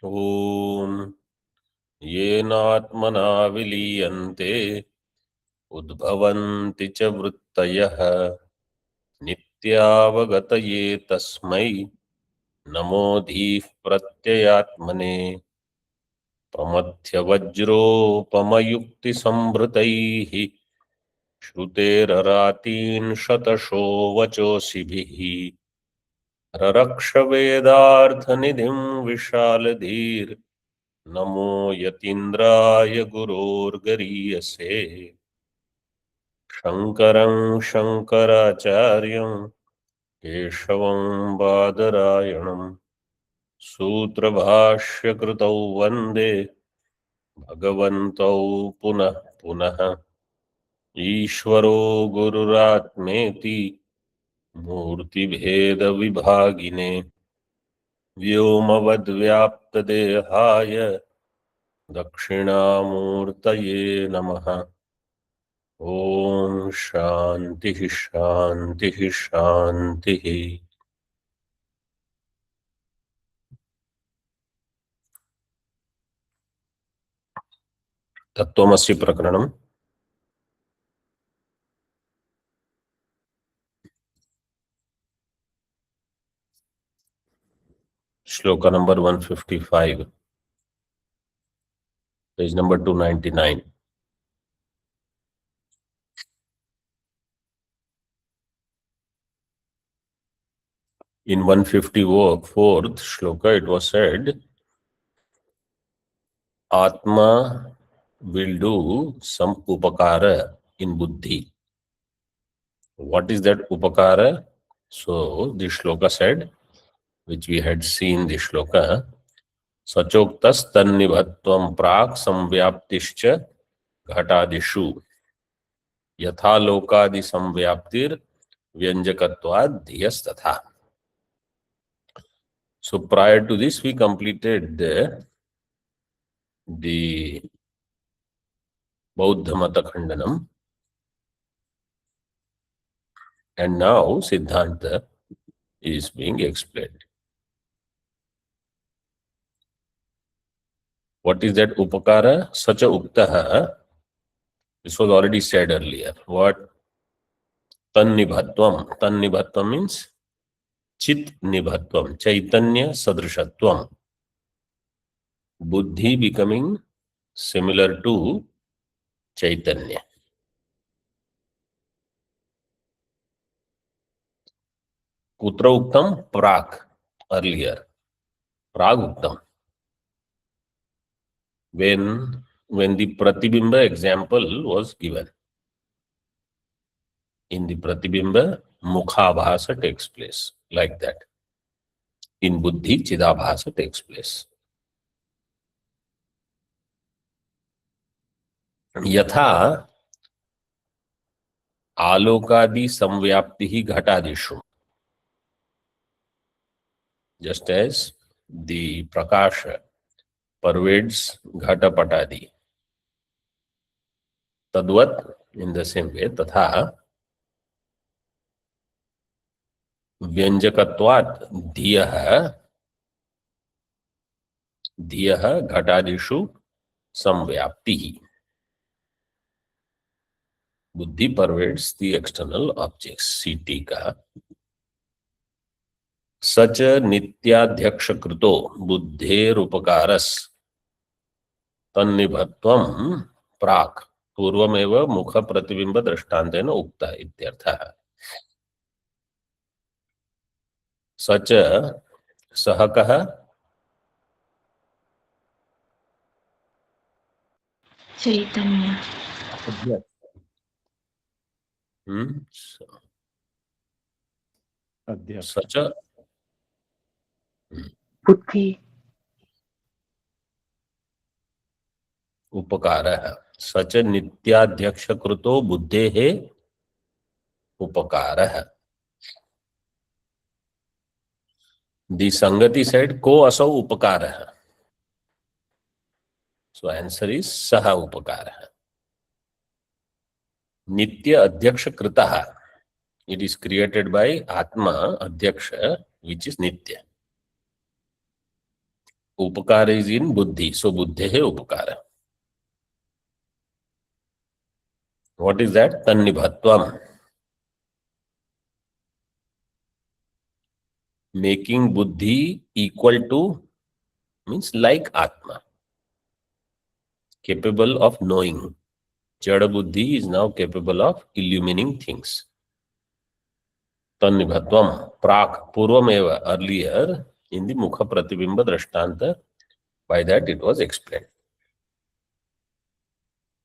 ओम येनात्मना विलीयन्ते उद्भवन्ति च वृत्तयः नित्यावगतये तस्मै नमो धीः प्रत्ययात्मने प्रमथ्यवज्रोपमयुक्तिसंभृतैः श्रुतेररातीन् शतशो वचोऽसिभिः ररक्षवेदार्थनिधिं विशालधीर् नमो यतीन्द्राय गुरोर्गरीयसे शङ्करं शङ्कराचार्यं केशवं बादरायणं सूत्रभाष्यकृतौ वन्दे भगवन्तौ पुनः पुनः ईश्वरो गुरुरात्मेति मूर्तिभेदविभागिने व्योमवद्व्याप्तदेहाय दक्षिणामूर्तये नमः। ओम शांति शांति शांति। तत्त्वमसि प्रकरणम् श्लोक number 155 page number 299। In 154th shloka it was said Atma will do some upakara in buddhi. What is that upakara? So the shloka said, which we had seen the shloka, सचोक्तस् तन्निभत्वं प्राक् संव्याप्तिश्च घटादिषु यथा लोकादि संव्याप्तिर व्यंजकत्वाद् धियस्तथा. So prior to this we completed the Bauddha Mata Khandanam, and now Siddhanta is being explained. What is that upakara? Sacha uktaha. This was already said earlier. What? Tannibhatvam. Tannibhatvam means chit nibhatvam, chaitanya sadrishatvam. Buddhi becoming similar to chaitanya. Kutra uktam? Prak. Earlier. Prag uktam. When the Pratibimba example was given. In the Pratibimba, Mukhabhasa takes place, like that. In Buddhi, Chidabhasa takes place. Yatha Alokadi Samvyaptihi Ghatadishu. Just as the Prakasha pervades Ghatapatadi. Tadvat, in the same way, Tatha Vyanjakatvat Dhiyah Ghatadishu Samvyaptihi. Buddhi pervades the external objects. CT ka. सच नित्याध्यक्ष कृतो बुद्धेर उपकारस तन्निभत्वं प्राक् पूर्वमेव मुख प्रतिबिंब दृष्टान्तेन उक्ता इत्यर्थः। सच सह कः? चैतन्य। सच बुद्धि उपकारः। सच नित्याध्यक्ष कृतो बुद्धेः उपकारः. The Sangati said, ko asau upakaraha. So answer is saha upakaraha. Nitya adhyaksha kritaha. It is created by Atma adhyaksha, which is Nitya. उपकार is in buddhi, so buddhehe upakara. What is that? Tannibhatvam. Making buddhi equal to, means like atma, capable of knowing. Jada buddhi is now capable of illumining things. Tannibhatvam, prak, purvameva, earlier in the mukha pratibimba drashtanta, by that it was explained.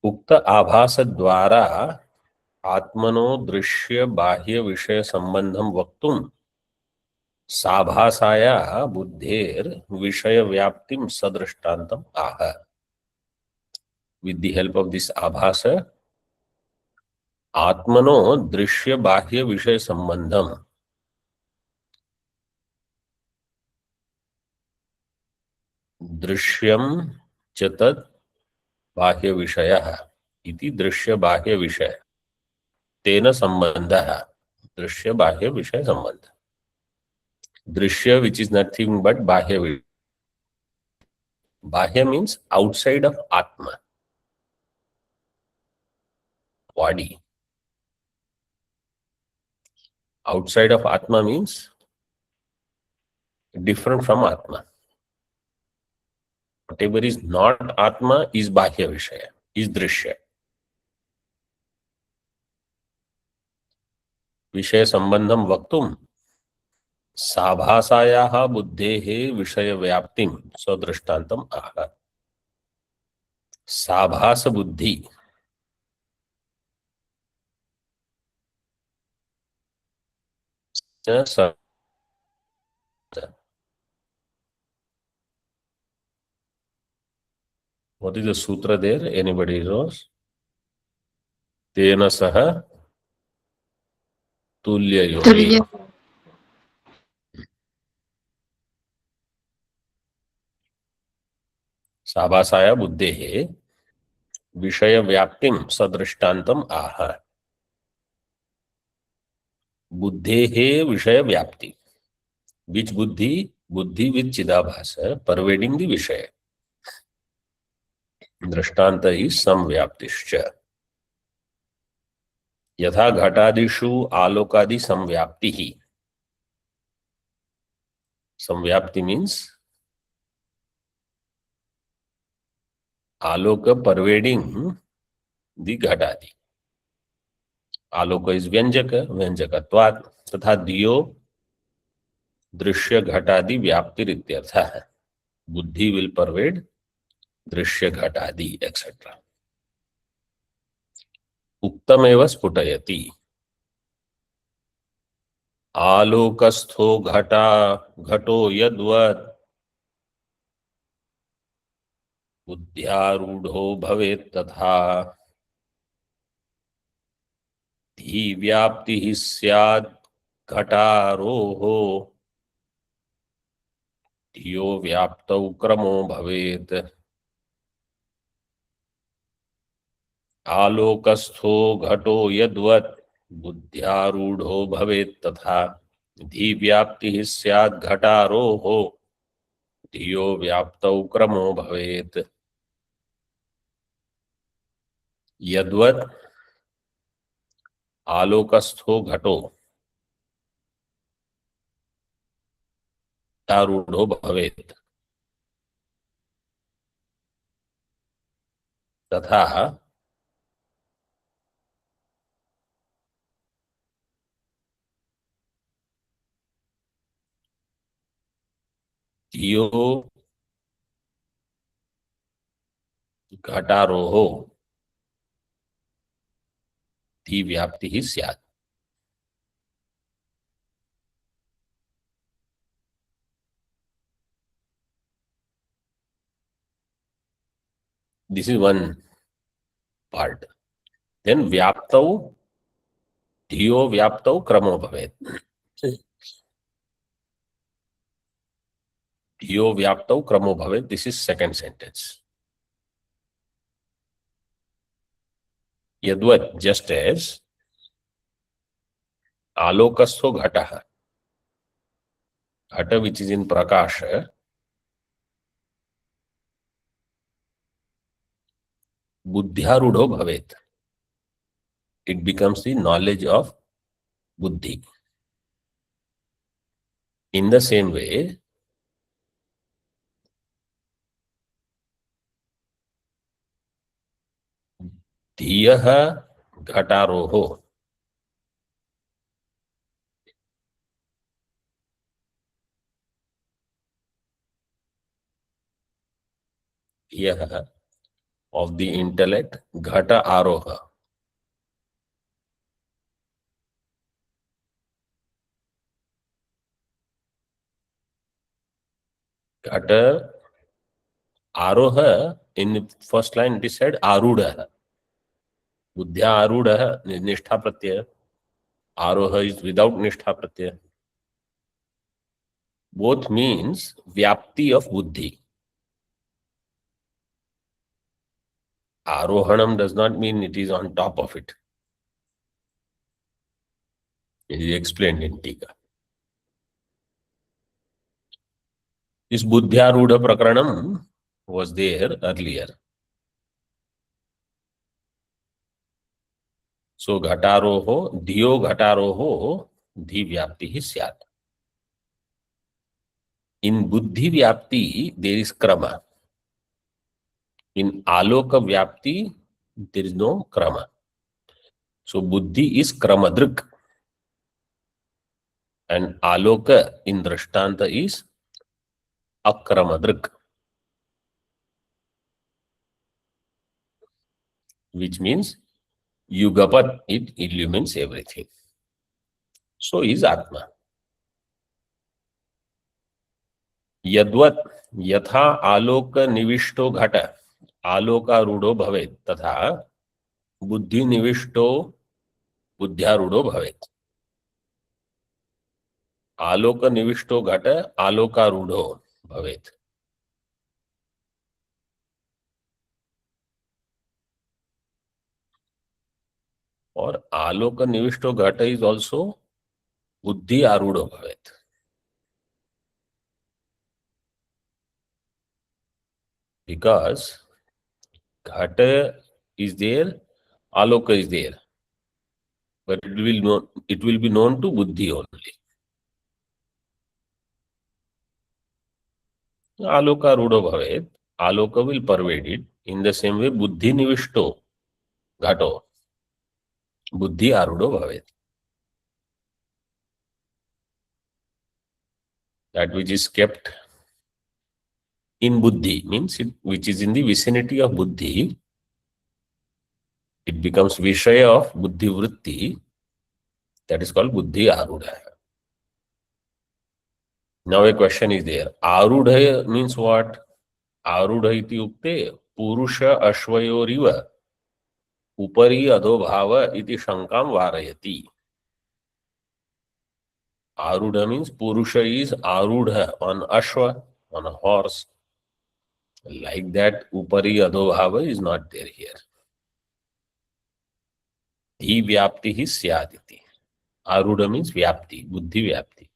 उक्त आभास द्वारा आत्मनो दृश्य बाह्य विषय संबंधम वक्तुम साभासाया बुद्धेर विषय व्याप्तिम सदृष्टान्तम आह. With the help of this आभास, आत्मनो दृश्य बाह्य विषय संबंधम, दृश्यम च तत् बाह्य विषयः इति दृश्य बाह्य विषय तेन संबंधः. दृश्य बाह्य विषय संबंध. दृश्य which is nothing but बाह्य विषय. बाह्य means outside of atma, body. Outside of atma means different from atma. Whatever is not atma is bahya vishaya, is drishya. विषय संबंधम वक्तुम साभासायाः बुद्धेः विषय व्याप्तिम सदृष्टान्तम आह. साभास बुद्धि What is the sutra there? Anybody knows? Tena saha tulya yogi. तुल्य साभासाया बुद्धेः विषय व्याप्तिम सदृष्टान्तम आह. बुद्धेः विषय व्याप्ति. Which buddhi? Buddhi with chidabhasa pervading the vishaya. Drishtanta is samvyaptischa. यथा घटादिषु आलोकादि संव्याप्ति ही. संव्याप्ति मीन्स आलोक परवेडिंग द घटादि. आलोक इज व्यंजक, व्यंजकत्वात्. तथा दियो दृश्य घटादि व्याप्ति इत्यर्थ है. बुद्धि विल परवेड दृश्य घटादि एक्सेट्रा. उक्तमेव स्फुटयति. आलोकस्थो घटो यद्वत् बुद्ध्यारूढ़ो भवेत् तथा धी व्याप्ति ही स्यात् घटारोहो धियो व्याप्तौ क्रमो भवेत्. आलोकस्थो घटो यद्वत् बुद्ध्यारूढ़ो भवेत् तथा धी व्याप्ति ही स्यात् घटारोहो धियो व्याप्तौ क्रमो भवेत्. यद्वत् आलोकस्थो घटो आरूढ़ो भवेत् तथा धियो घटारोहो धी व्याप्ति ही स्यात्. This is one part. Then vyaptau, dhiyo vyaptau kramo bhavet. Dhiyo vyaptau kramo bhavet. This is second sentence. Yadvat, just as alokastho ghataha. Ghata which is in prakasha बुद्ध्यारूढ़ो भवेत. It becomes the knowledge of buddhi. In the same way, धीयः घटारोहो. धीयः of the intellect, घट आरोह. घट आरोह, in first line it is said आरूढ़. बुद्ध्या आरूढ़ निष्ठा प्रत्यय. आरोह is without निष्ठा प्रत्यय. Both means vyapti of buddhi. Arohanam does not mean it is on top of it. It is explained in Tika. This buddhyarudha prakaranam was there earlier. So घटारोहो, धियो घटारोहो, धी व्याप्ति ही स्यात्. In buddhi vyapti there is krama. In aloka vyapti there is no krama. So buddhi is kramadrik, and aloka in drishtanta is akramadrik, which means yugapat, it illumines everything. So is Atma. यद्वत् यथा आलोक निविष्टो घट आलोकारूढ़ो भवेत् तथा बुद्धि निविष्टो बुद्ध्यारूढ़ो भवेत्. आलोक निविष्टो घट आलोकारूढ़ो भवेत्. और आलोक निविष्टो घट इज ऑल्सो बुद्धि आरूढ़ो भवेत्. Because Ghata is there, Aloka is there, but it will be known to Buddhi only. Aloka Rudo Bhavet, Aloka will pervade it. In the same way, Buddhi Nivishto, Ghato, Buddhi Arudo Bhavet. That which is kept in Buddhi means which is in the vicinity of Buddhi, it becomes Vishaya of Buddhi Vritti. That is called Buddhi Arudha. Now a question is there. Arudha means what? Arudha iti ukte Purusha Ashvayoriva Upari Adobhava iti Shankam Varayati. Arudha means Purusha is Arudha on Ashva, on a horse. Like that, Upari Adobhava is not there here. Dhi Vyapti hi Syaditi. Arudha means Vyapti, Buddhi Vyapti.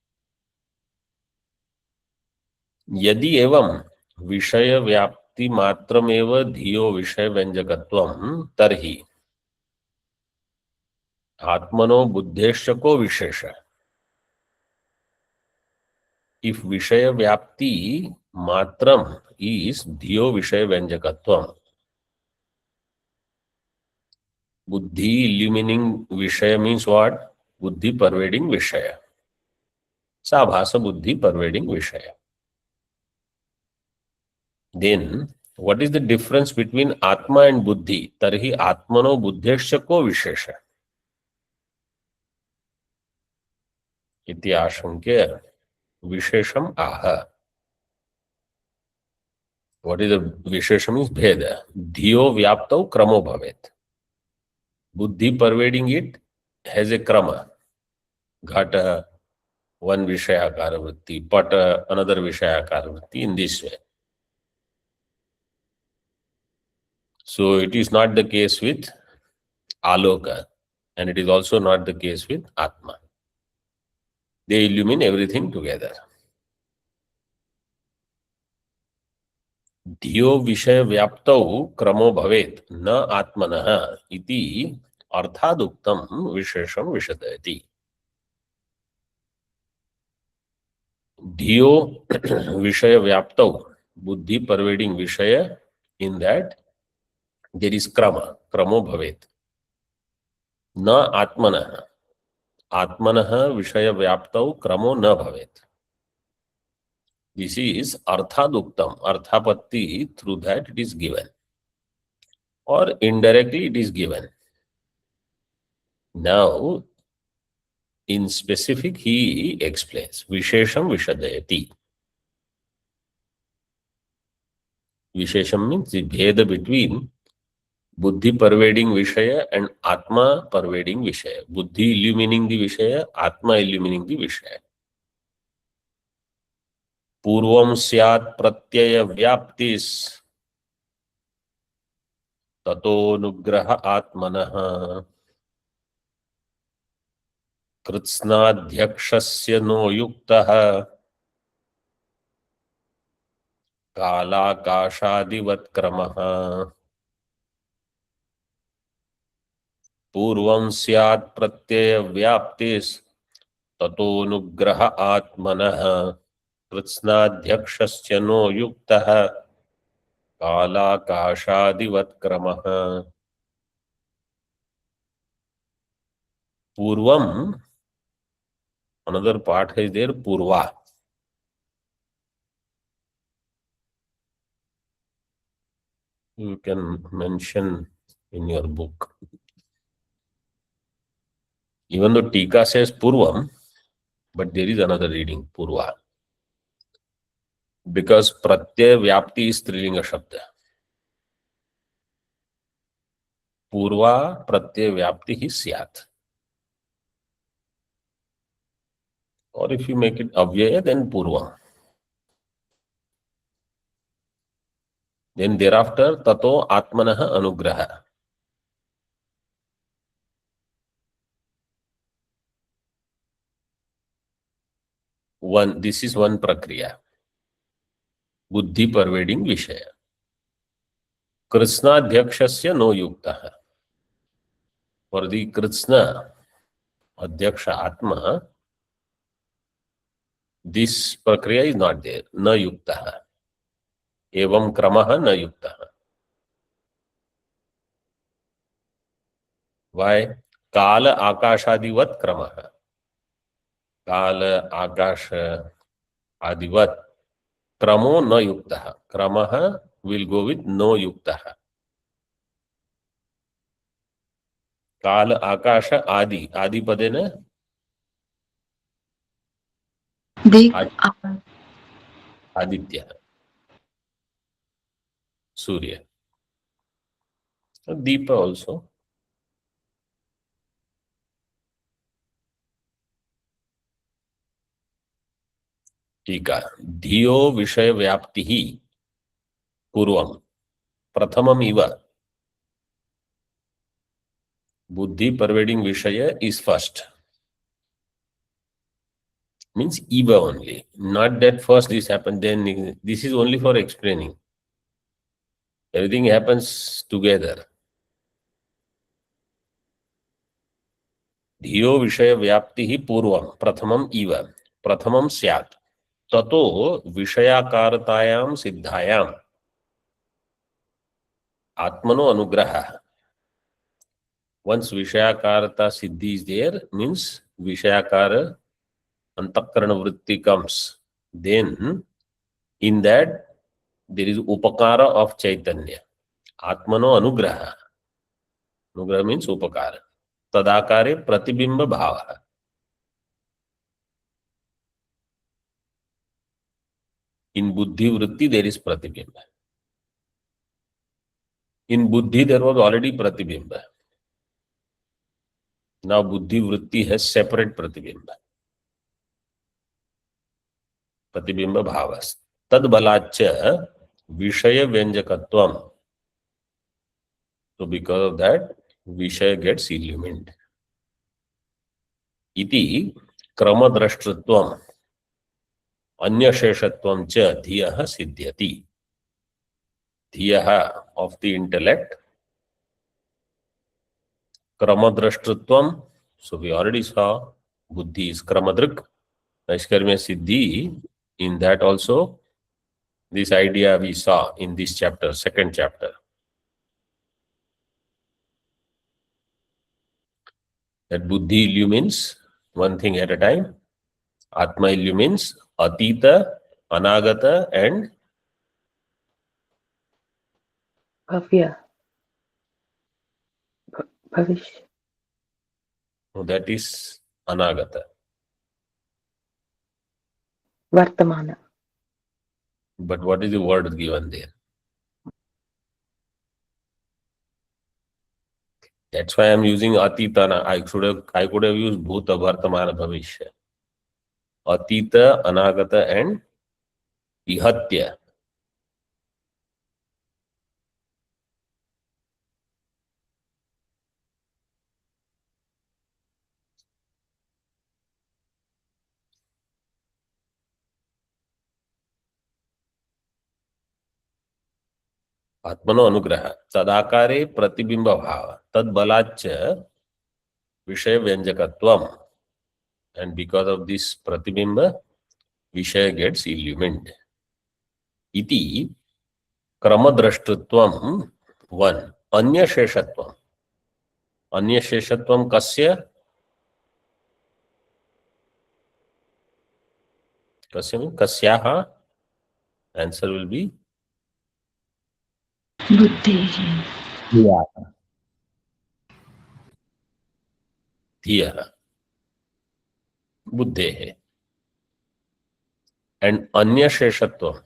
यदि एवं विषय व्याप्ति मात्रमेव धियो विषय व्यंजकत्वं तर्हि आत्मनो बुद्धेश्चको विशेष. If विषय व्याप्ति matram is धियो विषय व्यंजकत्वम, buddhi illumining vishaya means what? Buddhi pervading vishaya. Sabhasa buddhi pervading vishaya. Then what is the difference between Atma and Buddhi? Tarhi Atmano Buddhesya ko vishesha. Iti ashankya vishesham aha. What is the vishesham is bheda. Dhiyo vyaptau kramo bhavet. Buddhi pervading it has a krama. Ghata, one vishayakara vritti, pata, another vishayakara vritti, in this way. So it is not the case with Aloka, and it is also not the case with Atma. They illumine everything together. धियो विषय व्याप्तौ क्रमो भवेत् न आत्मनः इति अर्थादुक्तं विशेषं विशदयति। धियो विषय व्याप्तौ, बुद्धि pervading विषय, in that there is क्रमो भवेत् न आत्मनः, आत्मनः विषय व्याप्तौ क्रमो न भवेत्। This is arthaduktam, arthapatti, through that it is given or indirectly it is given. Now in specific he explains vishesham vishadayati. Vishesham means the bheda between buddhi pervading vishaya and atma pervading vishaya. Buddhi illumining the vishaya, atma illumining the vishaya. पूर्वं स्यात् प्रत्यय व्याप्तिस् ततोनुग्रह आत्मनः कृत्स्नाध्यक्षस्य no युक्तः कालाकाशादिवत् क्रमः। पूर्वं स्यात् प्रत्यय व्याप्तिस् ततोनुग्रह आत्मनः कृत्स्नाध्यक्षस्य no युक्तः कालाकाशादिवत् क्रमः। पूर्वम, another part is there, purva. You can mention in your book. Even though Tika says purvam, but there is another reading, purva. Because pratyaya vyapti is strilinga shabda. Purva pratyaya vyapti hi syat. Or if you make it avyaya, then purva. Then thereafter, tato atmanaha anugraha. This is one prakriya. Buddhi pervading vishaya. Krishna adhyakshasya no yuktaha. For the Krishna, adhyaksha atma, this prakriya is not there. Na yuktaha. Evam kramaha na yuktaha. Why? Kala akashadivat kramaha. Kala akasha adivat kramo na yuktaha. Kramaha will go with no yuktaha. Kala akasha adi. Adi padena Deep. aditya. Surya. Deepa also. टीका धियो विषय व्याप्ति ही पूर्वम प्रथमम इव बुद्धि pervading विषय is first. Means eva only, not that first this happened, then this is only for explaining. Everything happens together. धियो विषय व्याप्ति ही पूर्वम प्रथमम इव प्रथमम स्यात् ततो विषयाकारतायां सिद्धायां आत्मनो अनुग्रह. Once vishayakarta siddhi is there, means vishayakara antakarana vritti comes, then in that there is upakara of chaitanya. Atmano anugraha. Anugraha means upakara. Tadakare pratibimba bhava. In buddhi vritti there is pratibimba. In buddhi there was already pratibimba. Now buddhi vritti has separate pratibimba. Pratibimba bhavas. Tad balacha vishaya vyanjakatvam. So because of that, vishaya gets illumined. Iti kramadrashtritvam anyasheshatvam cha dhiyah siddhyati. Dhiyaha of the intellect. Kramadrishtritvam. So we already saw Buddhi is Kramadrik. Naishkarmya Siddhi, in that also, this idea we saw in this chapter, second chapter. That Buddhi illumines one thing at a time. Atma illumines Atita, Anagata and Bhavya. Bhavish. that is Anagata. Vartamana. But what is the word given there? That's why I'm using Atitana. I could have used Bhuta, Vartamana, Bhavishya. Atita, Anagata and Ihatya. आत्मनो अनुग्रह तदाकारे प्रतिबिंब भाव तद्बलाच्च विषय व्यंजकत्वम, and because of this pratibimba Vishaya gets illumined. Iti kramadrashtritvam one. Anya sheshatvam. Anya sheshatvam kasya? Kasya means kasyaha. Answer will be Buddhi. Dhiyaha. Buddhehe. And Anya sheshatvam.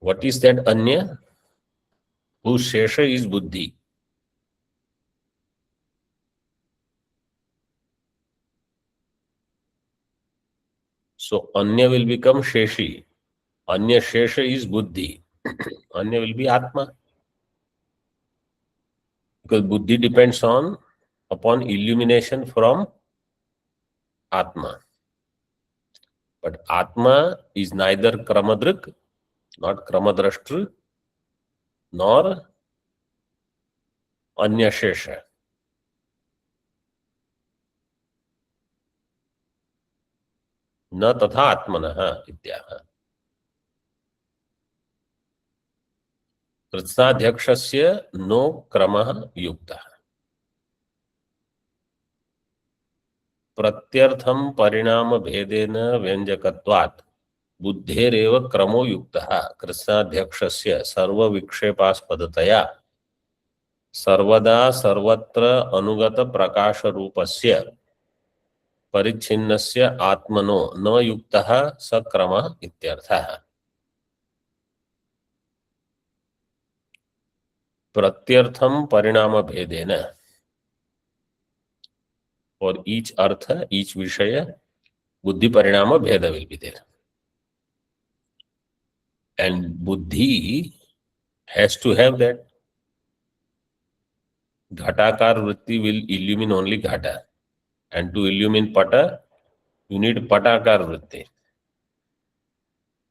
What is that Anya? Whose shesha is Buddhi. So Anya will become Sheshi. Anya Shesha is Buddhi. Anya will be Atma. Because Buddhi depends upon illumination from Atma. But Atma is neither Kramadrik, not Kramadrashtri, nor Anya Shesha. न तथा आत्मनः इत्याह. कृत्स्नाध्यक्षस्य no क्रमः युक्तः. प्रत्यर्थं परिणाम भेदेन व्यंजकत्वात् बुद्धेरेव क्रमो युक्तः. कृत्स्नाध्यक्षस्य सर्वविक्षेपास्पदतया सर्वदा सर्वत्र अनुगत प्रकाश रूपस्य परिच्छिन्नस्य आत्मनो न युक्तः स क्रमः इत्यर्थः. प्रत्यर्थम परिणाम भेदेन, for each artha, each vishaya, buddhi parinama bheda will be there. And buddhi has to have that. Ghatakar vritti will illumine only ghata. And to illumine pata, you need patakar vritti.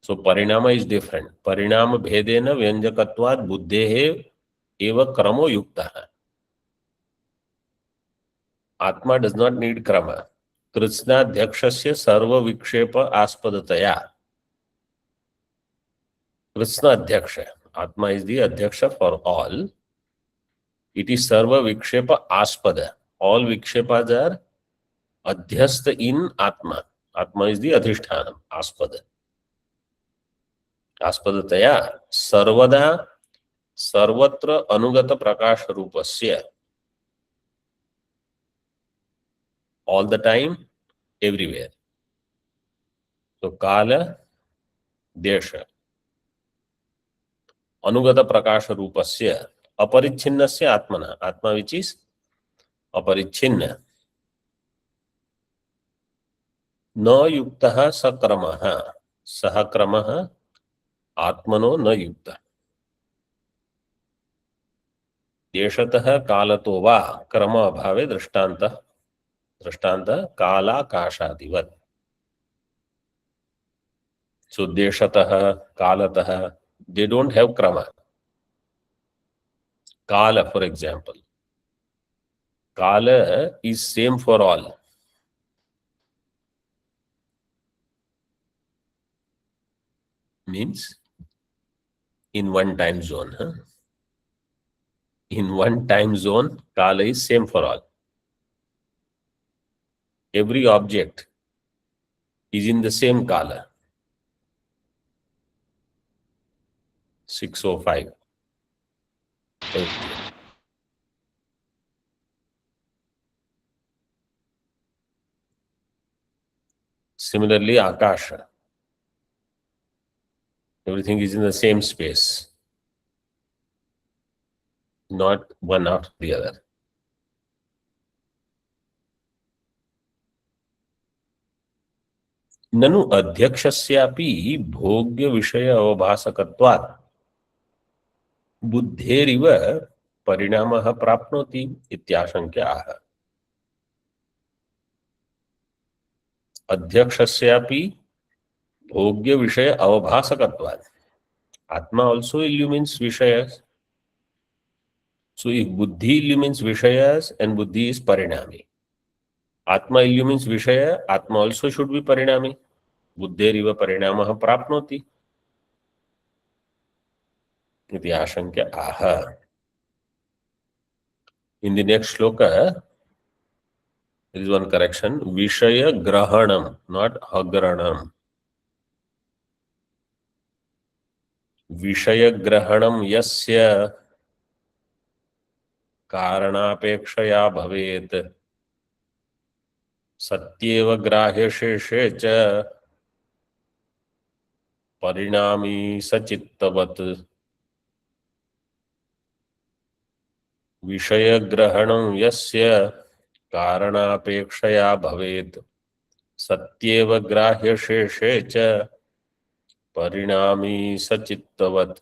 So parinama is different. Parinama bhedena vyanjakatvat buddhehe eva kramo yuktaha. Atma does not need krama. Kritsnadhyakshasya sarva vikshepa aspadataya. Kritsnadhyaksha. Atma is the adhyaksha for all. It is sarva vikshepa aspada. All vikshepas are adhyasta in Atma. Atma is the adhishthanam, aspada. Aspadataya sarvada sarvatra anugata prakasha rupasya. All the time, everywhere. So kala, desha. Anugata prakasha rupasya aparichinnasya atmana. Atma which is aparichinna. No yuktaha sakramaha. Sahakramaha atmano no yukta. Deshatah kalato va krama bhave drishtanta. Drishtanta kala kashadivat. So deshatah kalatah they don't have krama. Kala, for example. Kala is same for all. Means in one time zone. Huh? In one time zone, Kala is same for all. Every object is in the same Kala. 605. Similarly, Akasha. Everything is in the same space, not one after the other. ननु अध्यक्षस्यापि भोग्य विषय अवभासकत्वात् बुद्धेरिव परिणामः प्राप्नोति इत्याशंक्याः। अध्यक्षस्यापि भोग्य विषय अवभासकत्वात्. Atma also illumines Vishayas. So if Buddhi illumines Vishayas and Buddhi is Parinami, Atma illumines Vishaya, Atma also should be Parinami. Buddheriva Parinamaha Prapnoti. Iti ashankya aha. In the next shloka, there is one correction. Vishaya Grahanam, not Agranam. Vishaya Grahanam Yasya Karanapekshaya Bhavet Satyeva Grahya Sheshe Cha Parinami Sachittavat. विषय ग्रहणं यस्य कारणापेक्षया भवेत् सत्येव ग्राह्य शेषे च परिणामी सचित्तवत्.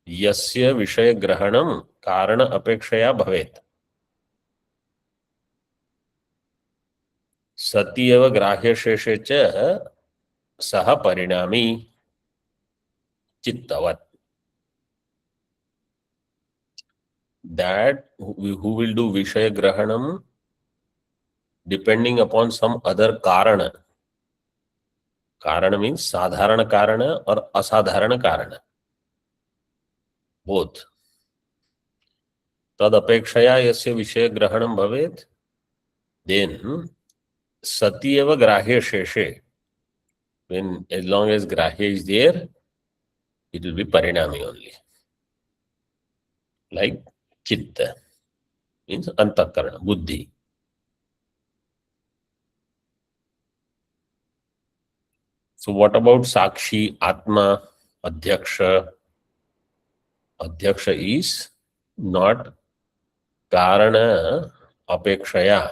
यस्य विषय ग्रहणं कारण अपेक्षया भवेत् सत्येव ग्राह्य शेषे च सह परिणामी चित्तवत्. That who will do Vishaya Grahanam depending upon some other Karana. Karana means Sadharana Karana or Asadharana Karana. Both. Tad apekshaya yasya Vishaya Grahanam bhavet. Then Satyeva Grahya Sheshe. When as long as Grahya is there, it will be Parinami only. Like Chitta means Antakarana, Buddhi. So what about Sakshi, Atma, Adhyaksha? Adhyaksha is not Karana Apekshaya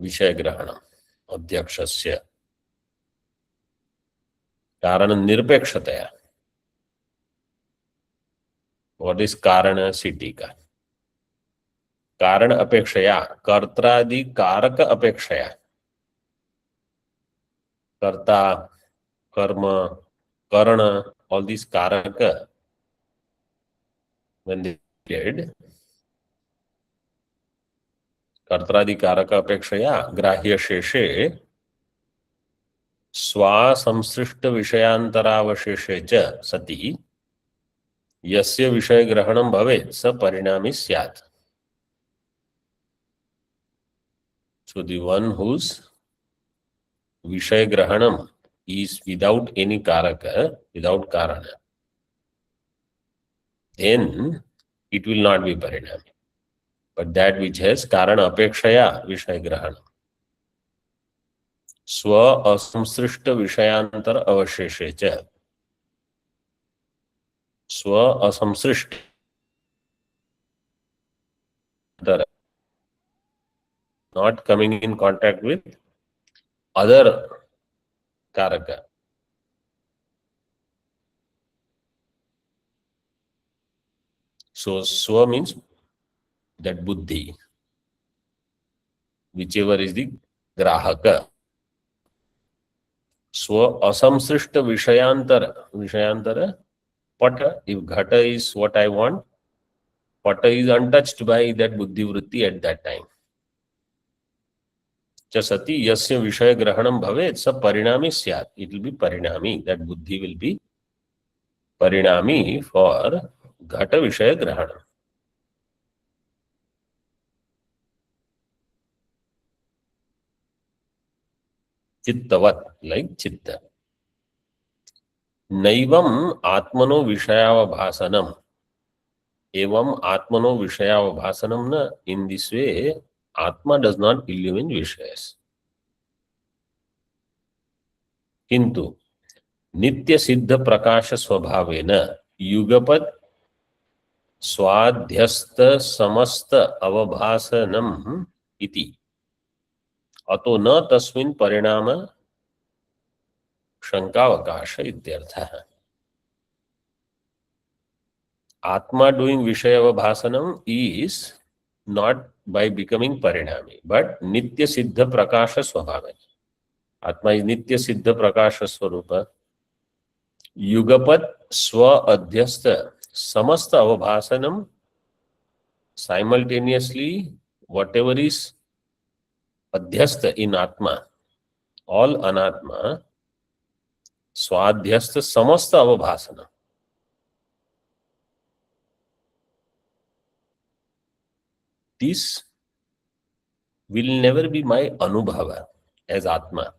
Vishaya Grahanam. Adhyakshasya. Karana Nirpekshataya. What is Karana Sitika? Karana Apekshaya. Kartradi Karaka Apekshaya. Karta, Karma, Karana, all these Karaka, when they did, Kartradi Karaka Apekshaya, Grahya Sheshe, Swa Samsrishta Vishayantaravasheshe Cha Sati, Yasya Vishaya Grahanam Bhavet, Sa Parinami Syat. So the one whose Vishaya Grahanam is without any Karaka, without Karana, then it will not be Parinami. But that which has Karana Apekshaya Vishaya Grahanam, Swa Asamsrishta Vishayantar Avasheshe Cha. Swa Asamsrishta, not coming in contact with other Karaka. So Swa means that Buddhi, whichever is the Grahaka. स्व असंसृष्ट विषयांतर पट, if ghata is what I want, pata is untouched by that buddhi vritti at that time. च सति यस्य विषय ग्रहणम भवेत् स परिणामी स्यात्, it will be parinami, that buddhi will be parinami for घट विषय ग्रहण. चित्तवत्, like चित्त. नैवम आत्मनो विषयावभासनम, एवं आत्मनो विषयावभासनम न, in this way आत्मा does not illumine विषयस. किंतु नित्य सिद्ध प्रकाश स्वभावेन युगपद स्वाध्यस्त समस्त अवभासनम इति, अतो न तस्मिन् परिणाम शंकावकाश इत्यर्थः. Atma doing Vishaya Bhasanam is not by becoming Parinami, but Nitya Siddha Prakasha Swabhava. Atma is Nitya Siddha Prakasha Swarupa. Yugapat Swa Adhyastha Samasta Avabhasanam, simultaneously whatever is Adhyastha in Atma, all Anatma, Swadhyastha Samasta Avabhasanam. This will never be my anubhava as Atma.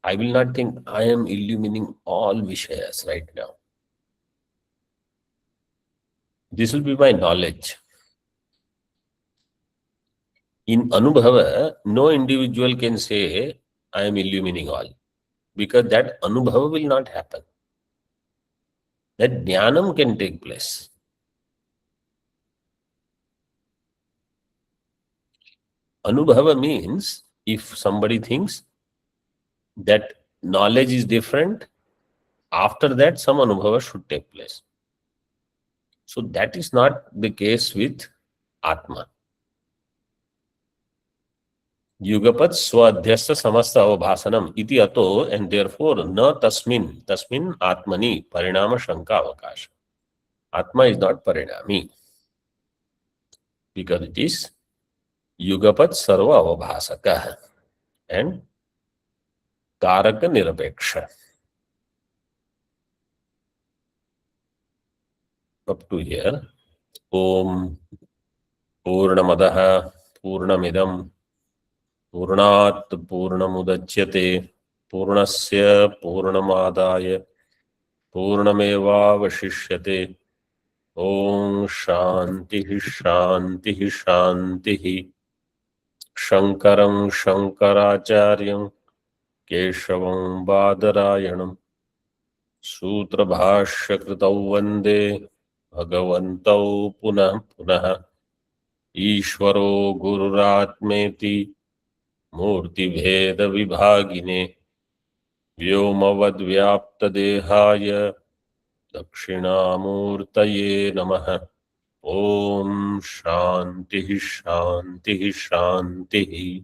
I will not think I am illumining all Vishayas right now. This will be my knowledge. In Anubhava, no individual can say I am illumining all, because that Anubhava will not happen. That Jnanam can take place. Anubhava means if somebody thinks that knowledge is different, after that some Anubhava should take place. So that is not the case with Atma. Yugapat swadhyasta samasta avabhasanam iti ato, and therefore na tasmin atmani parinama shanka avakasha. Atma is not parinami, because it is Yugapat sarva avabhasaka and karaka nirapeksha. Up to here. Om Purnamadaha Purnamidam Purnat Purnamudachyate Purnasya Purnamadaya Purnameva Vashishyate. Om Shantihi Shantihi Shantihi. Shankaram Shankaracharyam Keshavam Badarayanam Sutra Bhashya Kritau Vande Bhagavantau Punah Punah Ishvaro Gururatmeti Murti Bheda Vibhagine Vyomavad Vyapta Dehaya Dakshinamurtaye Namaha. Om Shantihi Shantihi Shantihi.